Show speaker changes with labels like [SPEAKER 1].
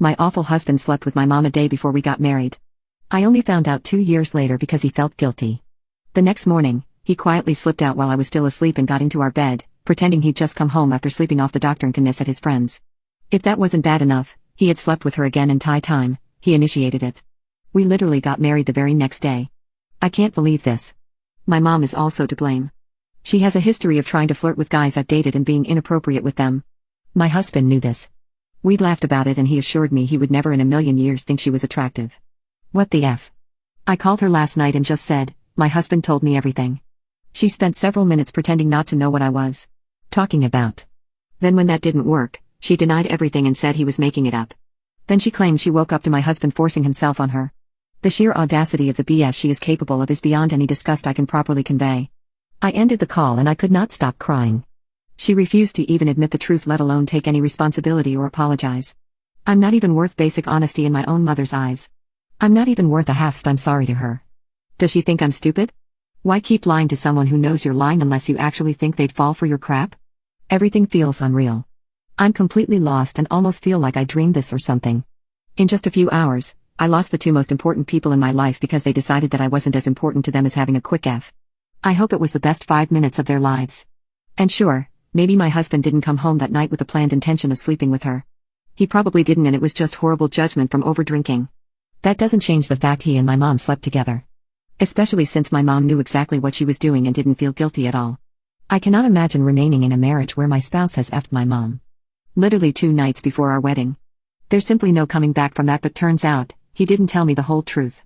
[SPEAKER 1] My awful husband slept with my mom a day before we got married. I only found out 2 years later because he felt guilty. The next morning, he quietly slipped out while I was still asleep and got into our bed, pretending he'd just come home after sleeping off the doctor and at his friends. If that wasn't bad enough, he had slept with her again in Thai time. He initiated it. We literally got married the very next day. I can't believe this. My mom is also to blame. She has a history of trying to flirt with guys I've dated and being inappropriate with them. My husband knew this. We'd laughed about it and he assured me he would never in a million years think she was attractive. What the F? I called her last night and just said, my husband told me everything. She spent several minutes pretending not to know what I was talking about. Then when that didn't work, she denied everything and said he was making it up. Then she claimed she woke up to my husband forcing himself on her. The sheer audacity of the BS she is capable of is beyond any disgust I can properly convey. I ended the call and I could not stop crying. She refused to even admit the truth, let alone take any responsibility or apologize. I'm not even worth basic honesty in my own mother's eyes. I'm not even worth a half I'm sorry to her. Does she think I'm stupid? Why keep lying to someone who knows you're lying unless you actually think they'd fall for your crap? Everything feels unreal. I'm completely lost and almost feel like I dreamed this or something. In just a few hours, I lost the 2 most important people in my life because they decided that I wasn't as important to them as having a quick F. I hope it was the best 5 minutes of their lives. And sure, maybe my husband didn't come home that night with a planned intention of sleeping with her. He probably didn't, and it was just horrible judgment from over-drinking. That doesn't change the fact he and my mom slept together. Especially since my mom knew exactly what she was doing and didn't feel guilty at all. I cannot imagine remaining in a marriage where my spouse has effed my mom. Literally 2 nights before our wedding. There's simply no coming back from that, but turns out, he didn't tell me the whole truth.